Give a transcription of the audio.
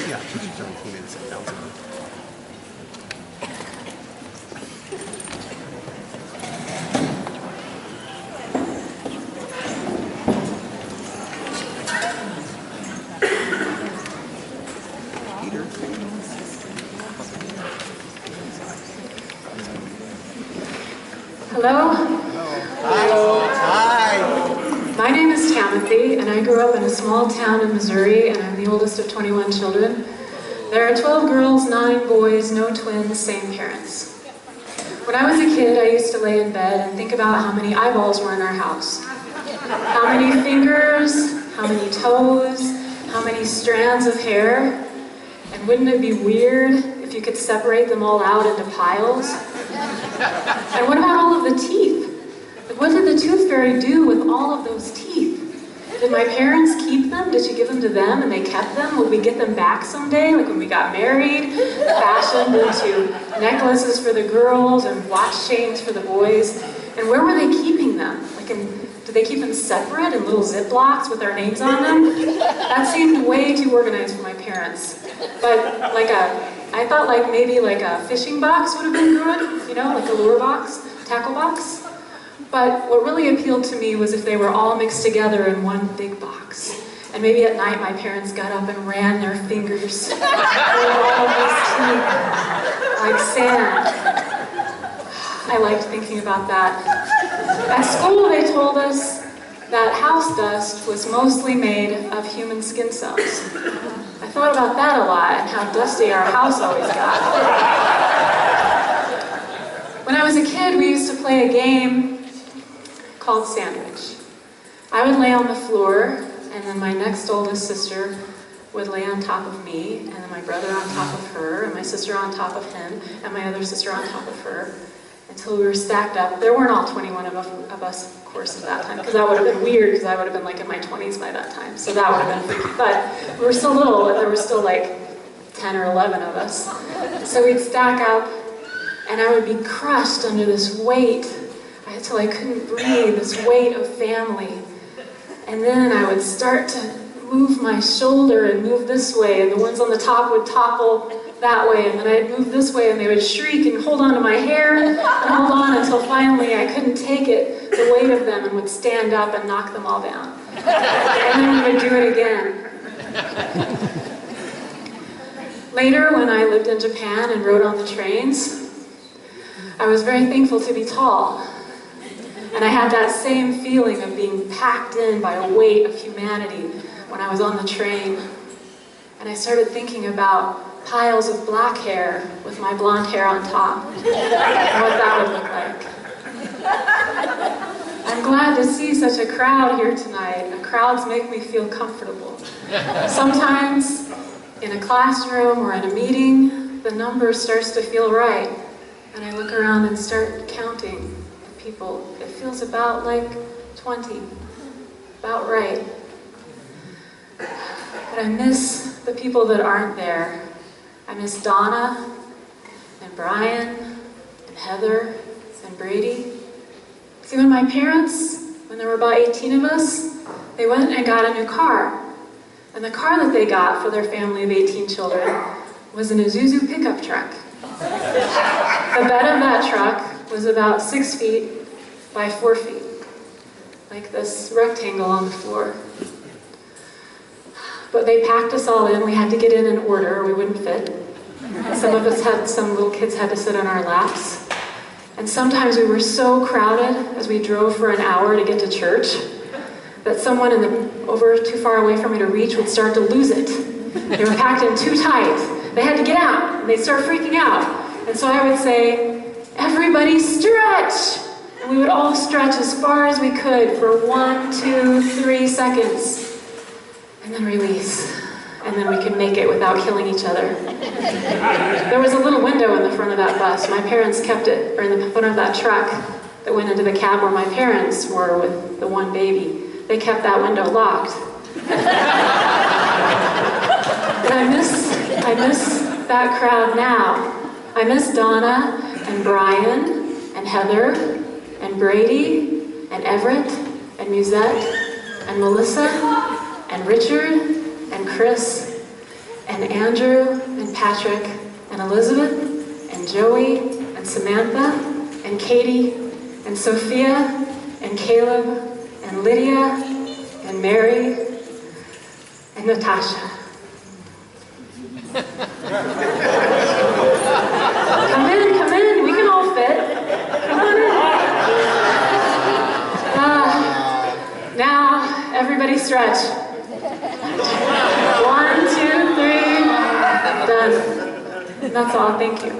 Yeah, she should turn 2 minutes and bounce it. Hello? Hi. My name is Tamathy, and I grew up in a small town in Missouri, and I'm the oldest of 21 children. There are 12 girls, 9 boys, no twins, same parents. When I was a kid, I used to lay in bed and think about how many eyeballs were in our house. How many fingers, how many toes, how many strands of hair. And wouldn't it be weird if you could separate them all out into piles? And what about all of the teeth? Like, what did the tooth fairy do with all of those teeth? Did my parents keep them? Did she give them to them and they kept them? Would we get them back someday, like when we got married, fashioned into necklaces for the girls and watch chains for the boys? And where were they keeping them? Did they keep them separate in little Ziplocs with our names on them? That seemed way too organized for my parents. But I thought maybe a fishing box would have been good, you know, like a lure box, tackle box. But what really appealed to me was if they were all mixed together in one big box. And maybe at night my parents got up and ran their fingers through all of these teeth like sand. I liked thinking about that. At school they told us that house dust was mostly made of human skin cells. I thought about that a lot and how dusty our house always got. When I was a kid, we used to play a game called Sandwich. I would lay on the floor, and then my next oldest sister would lay on top of me, and then my brother on top of her, and my sister on top of him, and my other sister on top of her, until we were stacked up. There weren't all 21 of us, of course, at that time, because that would have been weird, because I would have been in my 20s by that time, so that would have been freaky. But we were still little, and there were still 10 or 11 of us. So we'd stack up, and I would be crushed under this weight until I couldn't breathe, this weight of family. And then I would start to move my shoulder and move this way, and the ones on the top would topple that way, and then I'd move this way, and they would shriek and hold on to my hair and hold on until finally I couldn't take it, the weight of them, and would stand up and knock them all down. And then we would do it again. Later, when I lived in Japan and rode on the trains, I was very thankful to be tall. And I had that same feeling of being packed in by a weight of humanity when I was on the train. And I started thinking about piles of black hair with my blonde hair on top, and what that would look like. I'm glad to see such a crowd here tonight. Crowds make me feel comfortable. Sometimes in a classroom or in a meeting, the number starts to feel right, and I look around and start counting people. It feels about 20, about right. But I miss the people that aren't there. I miss Donna, and Brian, and Heather, and Brady. See, when my parents, when there were about 18 of us, they went and got a new car. And the car that they got for their family of 18 children was an Isuzu pickup truck. The bed of that truck was about 6 feet by 4 feet, like this rectangle on the floor. But they packed us all in. We had to get in order or we wouldn't fit. Some little kids had to sit on our laps. And sometimes we were so crowded as we drove for an hour to get to church that someone over too far away from me to reach would start to lose it. They were packed in too tight. They had to get out, and they'd start freaking out. And so I would say, "Everybody stretch!" And we would all stretch as far as we could for 1, 2, 3 seconds. And then release. and then we could make it without killing each other. There was a little window in the front of that bus. My parents kept it, or in the front of that truck that went into the cab where my parents were with the one baby. They kept that window locked. And I miss that crowd now. I miss Donna and Brian and Heather and Brady and Everett and Musette and Melissa and Richard and Chris and Andrew and Patrick and Elizabeth and Joey and Samantha and Katie and Sophia and Caleb and Lydia and Mary and Natasha. Come in, we can all fit. Come on in. Now, everybody stretch. 1, 2, 3, done. That's all, thank you.